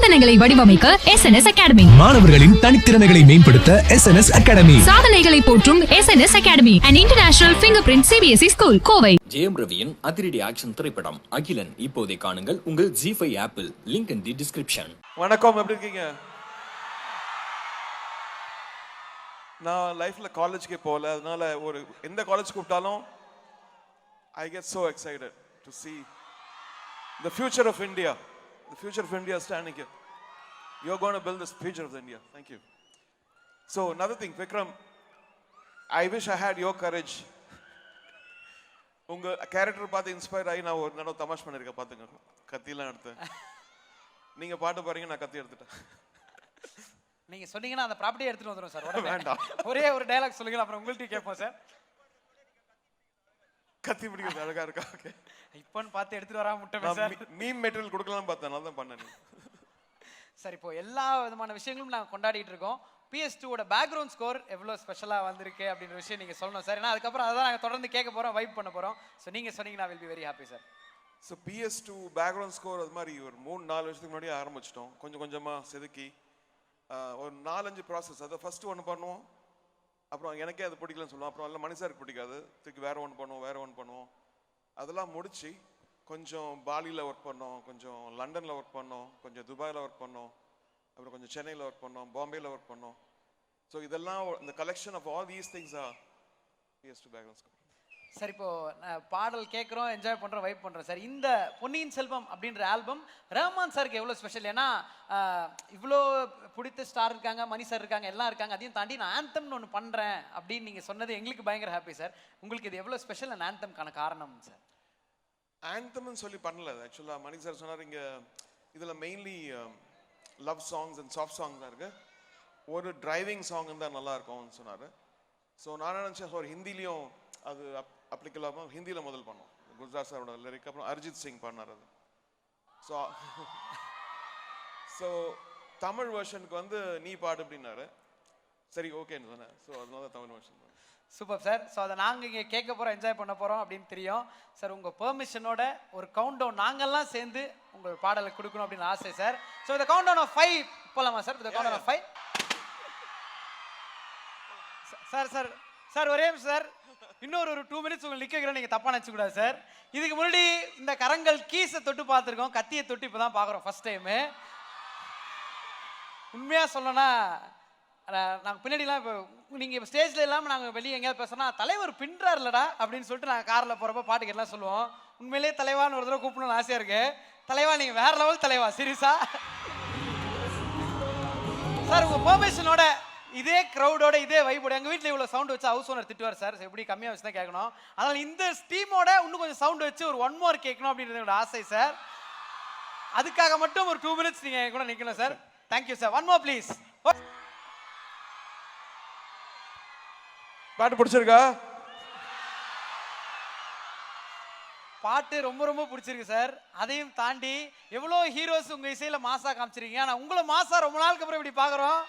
சாதனைகளை வடிவமைக்க SNS Academy. மாணவர்களின் தனித்திறமைகளை மேம்படுத்த SNS Academy. சாதனைகளை போற்றும் SNS Academy, an international fingerprint CBSE school, Kovai. Jayam ரவியின் அதிரடி ஆக்ஷன் திரைப்படம் அகிலன் இப்போதை காணுங்கள் உங்கள் G5 apple. Link in the description. வணக்கம், எப்படி இருக்கீங்க? நான் லைஃப்ல காலேஜ்க்கே போகல, அதனால ஒரு எந்த காலேஜ் கூப்பிட்டாலும் I get so excited to see the future of India. The future of India is standing here. You're going to build this future of India. Thank you. So another thing, Vikram, I wish I had your courage. உங்க character பார்த்து inspire ஆகி நான் ஒரு தடவை தமாஷ் பண்ணிருக்கேன். பாத்துங்க, கத்தியெல்லாம் எடுத்தேன். நீங்க பாட்டு பாருங்க, நான் கத்தி எடுத்துட்டேன். நீங்க சொன்னீங்கன்னா அந்த ப்ராப்பர்ட்டியை எடுத்துட்டு வந்துரும் சார். வேண்டாம், ஒரே ஒரு டயலாக் சொல்லுங்க, அப்புறம் உங்கள்ட்ட கேட்போம் சார். கத்தி பிடிக்கிறது அழகா இருக்கா? ஓகே, இப்போன்னு பார்த்து எடுத்துட்டு வராம விட்டேன் சார். மீம் மெட்டீரியல் கொடுக்கலாம் பார்த்தேன், நான் தான் பண்ணேன். சார், இப்போ எல்லா விதமான விஷயங்களும் நாங்கள் கொண்டாடிட்டு இருக்கோம். PS2ஓட பேக்ரவுண்ட் ஸ்கோர் எவ்வளோ ஸ்பெஷலாக வந்திருக்கு அப்படின்ற விஷயம் நீங்கள் சொல்லணும் சார். ஏன்னா அதுக்கப்புறம் அதான் நாங்கள் தொடர்ந்து கேட்க போகிறோம், வைப் பண்ண போகிறோம். ஸோ நீங்கள் சொன்னீங்கன்னா will be very happy sir. So PS2 background score அது மாதிரி ஒரு 3-4 வருஷத்துக்கு முன்னாடியே ஆரம்பிச்சிட்டோம். கொஞ்சம் கொஞ்சமாக செதுக்கி ஒரு 4-5 ப்ராசஸ். அதை ஃபஸ்ட்டு ஒன்று பண்ணுவோம், அப்புறம் எனக்கே அது பிடிக்கலன்னு சொல்லுவோம், அப்புறம் எல்லாம் மனுஷருக்கு பிடிக்காது, திருப்பி வேறு ஒன்று பண்ணுவோம். அதெல்லாம் முடித்து கொஞ்சம் பாலியில் ஒர்க் பண்ணோம், கொஞ்சம் லண்டனில் ஒர்க் பண்ணோம், கொஞ்சம் துபாயில் ஒர்க் பண்ணோம், அப்புறம் கொஞ்சம் சென்னையில் ஒர்க் பண்ணோம், பாம்பேயில் ஒர்க் பண்ணோம். ஸோ இதெல்லாம் இந்த collection of all these things are PS2 background score. Sir, இப்போ பாடல் கேட்குறோம், என்ஜாய் பண்ணுறோம், வைப் பண்ணுறோம் சார். இந்த பொன்னியின் செல்வம் அப்படின்ற ஆல்பம் ரஹ்மான் சாருக்கு எவ்வளோ ஸ்பெஷல்? ஏன்னா இவ்வளோ பிடித்த ஸ்டார் இருக்காங்க, மணி சார் இருக்காங்க, எல்லாம் இருக்காங்க. அதையும் தாண்டி நான் ஆந்தம்னு ஒன்று பண்ணுறேன் அப்படின்னு நீங்கள் சொன்னது எங்களுக்கு பயங்கர ஹாப்பி சார். உங்களுக்கு இது எவ்வளோ ஸ்பெஷல் அந்த ஆந்தம்கான காரணம் சார்? ஆந்தம்னு சொல்லி பண்ணல, ஆக்சுவலாக மணி சார் சொன்னார், இங்கே இதில் mainly love songs and soft songs தான் இருக்குது, ஒரு டிரைவிங் சாங் தான் நல்லா இருக்கும்னு சொன்னார். ஸோ நான் நினச்சேன் ஒரு ஹிந்திலையும் அது அப்ளிகலாக ஹிந்தியில் முதல் பண்ணோம். குஜராத் சாரோட லிரிக், அப்புறம் அரிஜித் சிங் பண்ணார் அது. ஸோ தமிழ் வெர்ஷனுக்கு வந்து நீ பாடு அப்படின்னாரு. சரி, ஓகேன்னு சொன்னேன். ஸோ அதனால Tamil version. Super sir. So அதை நாங்கள் இங்கே கேட்க போகிறோம், என்ஜாய் பண்ண போகிறோம் அப்படின்னு தெரியும் சார். உங்கள் பெர்மிஷனோட ஒரு கவுண்ட் டவுன் நாங்கள்லாம் சேர்ந்து உங்கள் பாடலை கொடுக்கணும் அப்படின்னு ஆசை சார். ஸோ இந்த கவுண்ட் டவுன் ஆஃப் 5 போகலாமா சார்? இந்த கவுண்ட் டவுன் ஆஃப் 5 சார் ஒரே சார், இன்னொரு 2 மினிட்ஸ் உங்களுக்கு நிற்க வைக்கிறேன், நீங்கள் தப்பாக நினச்சிக்கூடாது சார். இதுக்கு முன்னாடி இந்த கரங்கள் கீஸை தொட்டு பார்த்துருக்கோம், கத்தியை தொட்டு இப்போ தான் பார்க்குறோம் ஃபர்ஸ்ட் டைமு. உண்மையாக சொல்லணும்னா நாங்கள் பின்னாடிலாம் இப்போ நீங்கள் இப்போ ஸ்டேஜில் இல்லாமல் நாங்கள் வெளியே எங்கேயாவது பேசுனா தலைவர் பின்றார் இல்லடா அப்படின்னு சொல்லிட்டு நாங்கள் காரில் போகிறப்ப பாட்டுக்கு எல்லாம் சொல்லுவோம். உண்மையிலேயே தலைவான்னு ஒரு தடவை கூப்பிடணும்னு ஆசையாக இருக்கு. தலைவா, நீங்கள் வேற லெவல் தலைவா, சீரியஸா சார். உங்கள் பெர்மிஷனோட இதே க்ரௌடோட இதே வைபோட, எங்கள் வீட்டில் இவ்வளோ சவுண்ட் வச்சு ஹவுஸ் ஓனர் திட்டுவார் சார், எப்படி கம்மியாக வச்சு தான் கேட்கணும். அதனால் இந்த ஸ்டீமோட இன்னும் கொஞ்சம் சவுண்ட் வச்சு ஒரு 1 more கேட்கணும் அப்படின்றது என்னோட ஆசை சார். அதுக்காக மட்டும் ஒரு 2 minutes நீங்கள் கூட நிற்கணும் sir. Thank you sir. 1 more please. பாட்டு பிடிச்சிருக்கா? பாட்டு ரொம்ப ரொம்ப பிடிச்சிருக்கு சார். அதையும் தாண்டி எவ்வளோ ஹீரோஸ் உங்கள் இசையில் மாசா காமிச்சிருக்கீங்க. ஆனால் உங்களை மாசா ரொம்ப நாளுக்கு அப்புறம் இப்படி பார்க்குறோம்,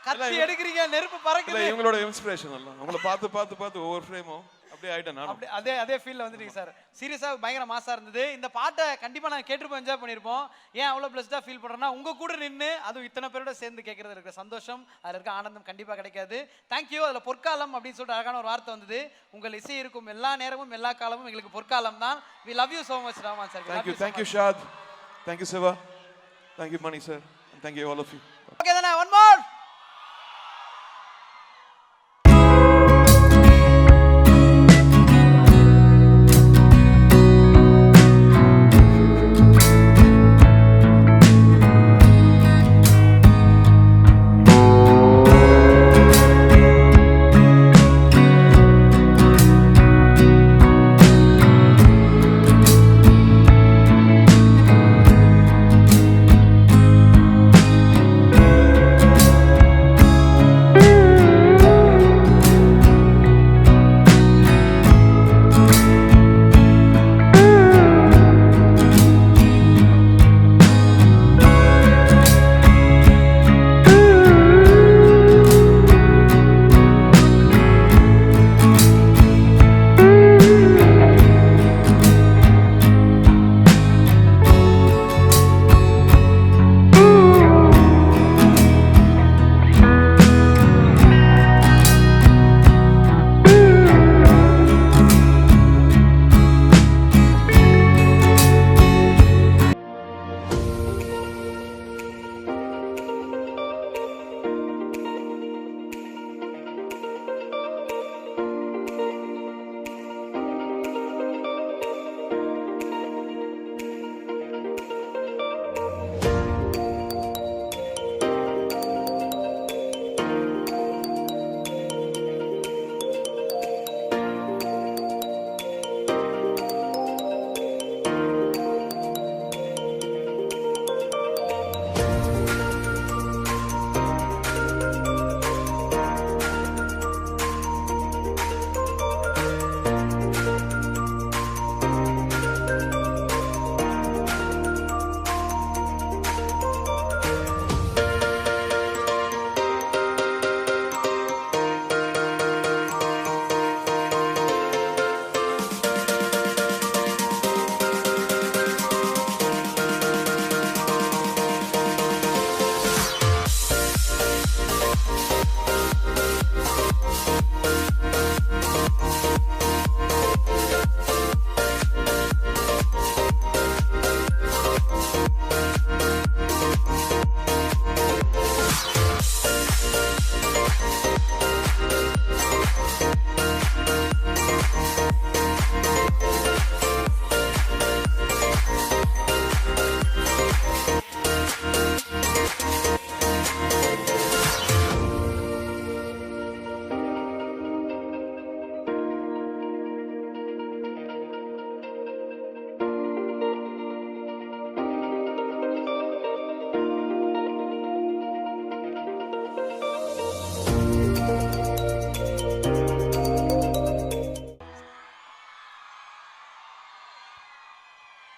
கத்தி எடுக்கிறீங்க, நெருப்பு பறக்குது. இவங்களோட இன்ஸ்பிரேஷன் எல்லாம் உங்களை பார்த்து ஒவ்வொரு ஃப்ரேமும் அப்படியே ஆயிட்டேன் நான். அப்படி அதே ஃபீல்ல வந்துட்டீங்க சார். சீரியஸாக பயங்கர மாசா இருந்தது. இந்த பாட்டை கண்டிப்பாக நாங்கள் கேட்டுருப்போம், என்ஜாய் பண்ணியிருப்போம். ஏன் அவ்வளோ பிளஸ்டாக ஃபீல் பண்ணுறோன்னா உங்கள் கூட நின்று அதுவும் இத்தனை பேரோட சேர்ந்து கேட்கறது இருக்கிற சந்தோஷம், அதில் இருக்க ஆனந்தம் கண்டிப்பாக கிடைக்காது. தேங்க்யூ. அதில் பொற்காலம் அப்படின்னு சொல்லிட்டு அழகான ஒரு வார்த்தை வந்தது. உங்கள் இசை இருக்கும் எல்லா நேரமும் எல்லா காலமும் எங்களுக்கு பொற்காலம் தான். We love you so much Rahman sir. Thank you Shaad, thank you Siva, thank you Mani sir, thank you all of you. Okay தானே? 1 more.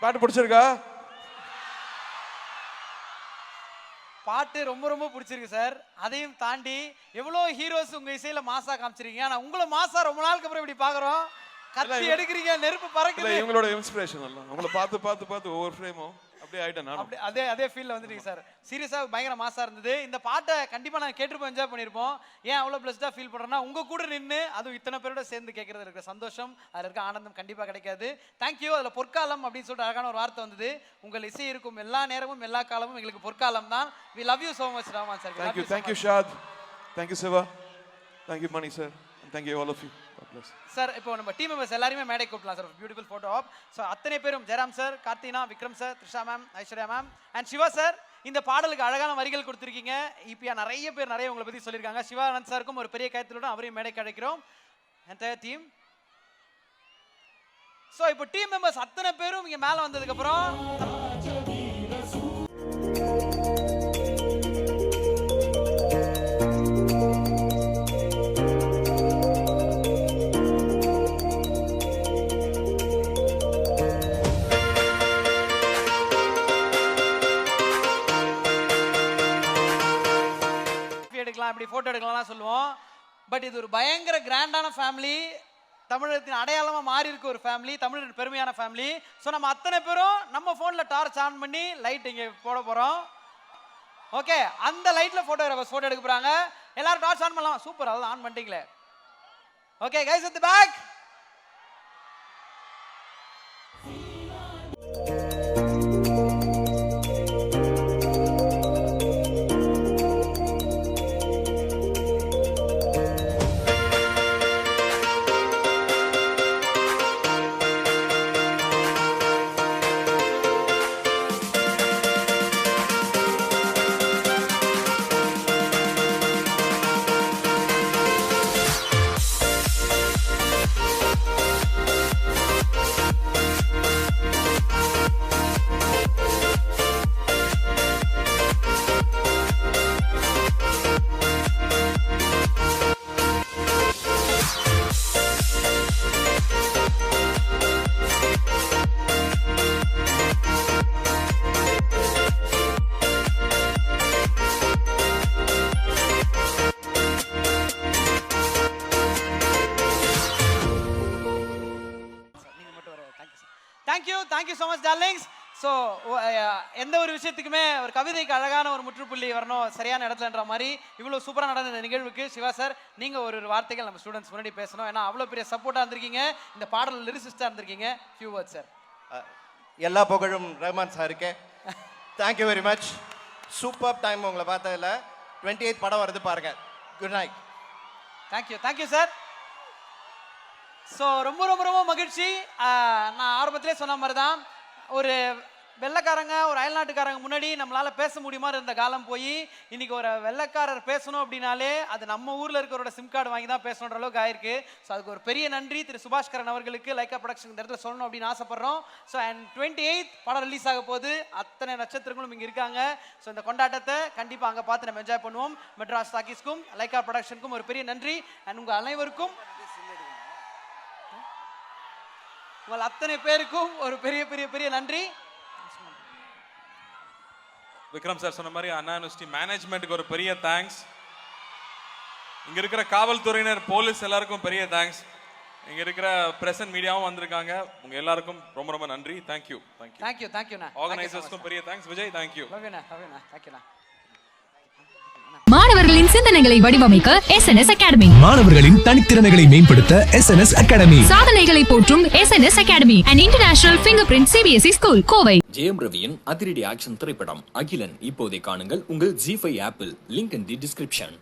பாட்டு பிடிச்சிருக்கா? பாட்டு ரொம்ப ரொம்ப பிடிச்சிருக்கு சார். அதையும் தாண்டி எவ்வளோ ஹீரோஸ் உங்க இசையில மாசா காமிச்சிருக்கீங்க. ஆனா உங்களை மாசா ரொம்ப நாளுக்கு அப்புறம் இப்படி பாக்குறோம். கத்தி எடுக்கிறீங்க, நெருப்பு பறக்குது. இவங்களோட இன்ஸ்பிரேஷன் எல்லாம் உங்களை பார்த்து பார்த்து பார்த்து ஒவ்வொரு ஃப்ரேமும் அப்படியே ஆயிட்டேன் நான். அதே ஃபீல்ல வந்துட்டீங்க சார். சீரியஸா பயங்கர மாசா இருந்தது. இந்த பாட்டை கண்டிப்பா நாங்க கேட்டுப்போம், என்ஜாய் பண்ணிருப்போம். ஏன் அவ்வளவு பிளஸ்டா ஃபீல் பண்றேன்னா உங்க கூட நின்று அதுவும் இத்தனை பேரோட சேர்ந்து கேட்கறது இருக்கிற சந்தோஷம், அதுல இருக்க ஆனந்தம் கண்டிப்பா கிடைக்காது. தேங்க்யூ. அதுல பொற்காலம் அப்படின்னு சொல்லிட்டு அழகான ஒரு வார்த்தை வந்தது. உங்கள் இசை இருக்கும் எல்லா நேரமும் எல்லா காலமும் எங்களுக்கு பொற்காலம் தான். We love you so much ராமான் sir. Thank you Shad. Thank you Siva. Thank you Mani sir. And thank you all of you. God bless. Sir இப்போ நம்ம டீம் மெம்பர்ஸ் எல்லாரையுமே மேடை கூப்பிடலாம் sir. Beautiful photo op. So அத்தனை பேரும் Jayaram sir, கார்த்தினா, Vikram sir, Trisha ma'am, Aishwarya ma'am and Siva sir இந்த பாடலுக்கு அழகான வரிகள் கொடுத்துருக்கீங்க. இப்பியா நிறைய பேர் நிறைய உங்களை பற்றி சொல்லியிருக்காங்க. சிவானந்த் சாருக்கும் ஒரு பெரிய கையத்திலுடன் அவரையும் மேடை கிடைக்கிறோம். Entire team. ஸோ இப்போ டீம் மெம்பர்ஸ் அத்தனை பேரும் இங்கே மேலே வந்ததுக்கப்புறம் இப்படி போட்டோ எடுக்கலாம் சொல்லுவோம். பட் இது ஒரு பயங்கர கிராண்டான ஃபேமிலி, தமிழகத்தின் அடையாளமா மாறி இருக்க ஒரு ஃபேமிலி, தமிழரின் பெருமையான ஃபேமிலி. ஸோ நம்ம அத்தனை பேரும் நம்ம போன்ல டார்ச் ஆன் பண்ணி லைட் இங்க போட போறோம். ஓகே, அந்த லைட்ல போட்டோ எடுக்க போறாங்க. எல்லாரும் டார்ச் ஆன் பண்ணலாம். சூப்பர், அதெல்லாம் ஆன் பண்ணிட்டீங்களே. Okay guys at the back. Thank you so much darlings. So எந்த ஒரு விஷயத்துக்குமே ஒரு கவிதைக்கு அழகான ஒரு முற்றுப்புள்ளி வரணும் சரியான இடத்துலன்ற மாதிரி இவ்வளோ சூப்பராக நடந்த இந்த நிகழ்வுக்கு சிவா சார் நீங்கள் ஒரு வார்த்தைகள் நம்ம ஸ்டூடெண்ட்ஸ் முன்னாடி பேசணும். ஏன்னா அவ்வளோ பெரிய சப்போர்ட்டாக இருந்திருக்கீங்க, இந்த பாடல் லிரிசிஸ்டாக இருந்திருக்கீங்க. Few words sir. எல்லா புகழும் ரஹ்மான் சாருக்கு. Thank you very much. Super time உங்களை பார்த்ததில்ல. 28 படம் வருது பாருங்க. Good night. Thank you sir. So ரொம்ப ரொம்ப ரொம்ப மகிழ்ச்சி. நான் ஆரம்பத்திலே சொன்ன மாதிரி தான், ஒரு வெள்ளைக்காரங்க ஒரு அயல்நாட்டுக்காரங்க முன்னாடி நம்மளால பேச முடியுமா இருந்த காலம் போய் இன்னைக்கு ஒரு வெள்ளைக்காரர் பேசணும் அப்படின்னாலே அது நம்ம ஊர்ல இருக்கிறோட சிம் கார்டு வாங்கி தான் பேசணுன்ற அளவுக்கு ஆயிருக்கு. ஸோ அதுக்கு ஒரு பெரிய நன்றி திரு சுபாஷ்கரன் அவர்களுக்கு, லைக்கா ப்ரொடக்ஷன் இந்த இடத்துல சொல்லணும் அப்படின்னு ஆசைப்படுறோம். ஸோ அண்ட் 28 படம் ரிலீஸ் ஆக போது, அத்தனை நட்சத்திரங்களும் இங்கே இருக்காங்க. ஸோ இந்த கொண்டாட்டத்தை கண்டிப்பாக அங்கே பார்த்து நம்ம என்ஜாய் பண்ணுவோம். மெட்ராஸ் டாக்கீஸ்க்கும் லைக்கா ப்ரொடக்ஷனுக்கும் ஒரு பெரிய நன்றி. அண்ட் உங்கள் அனைவருக்கும், உங்கள் அத்தனை பேருக்கும் ஒரு பெரிய பெரிய பெரிய நன்றி. விக்ரம் சார் சொன்ன மாதிரி அண்ணா யூனிவர்சிட்டி மேனேஜ்மெண்ட்டுக்கு ஒரு பெரிய தேங்க்ஸ். இங்க இருக்கிற காவல்துறையினர், போலீஸ் எல்லாருக்கும் பெரிய தேங்க்ஸ். இங்க இருக்கிற பிரஸ் அண்ட் மீடியாவும் வந்திருக்காங்க. உங்க எல்லாருக்கும் ரொம்ப ரொம்ப நன்றி. தேங்க்யூ. ஆர்கனைசர்ஸ்க்கும் பெரிய தேங்க்ஸ். விஜய் தேங்க்யூ. மாணவர்களின் சிந்தனைகளை வடிவமைக்க SNS அகாடமி, மாணவர்களின் தனித்திறமைகளை மேம்படுத்த SNS அகாடமி, சாதனைகளை போற்றும் SNS academy, an international fingerprint CBSE school, Kovai. Jayam ரவியின் அதிரடி ஆக்ஷன் திரைப்படம் அகிலன் இப்போதே காணுங்கள் உங்கள் Zee5 ஆப்பிள். Link in the description.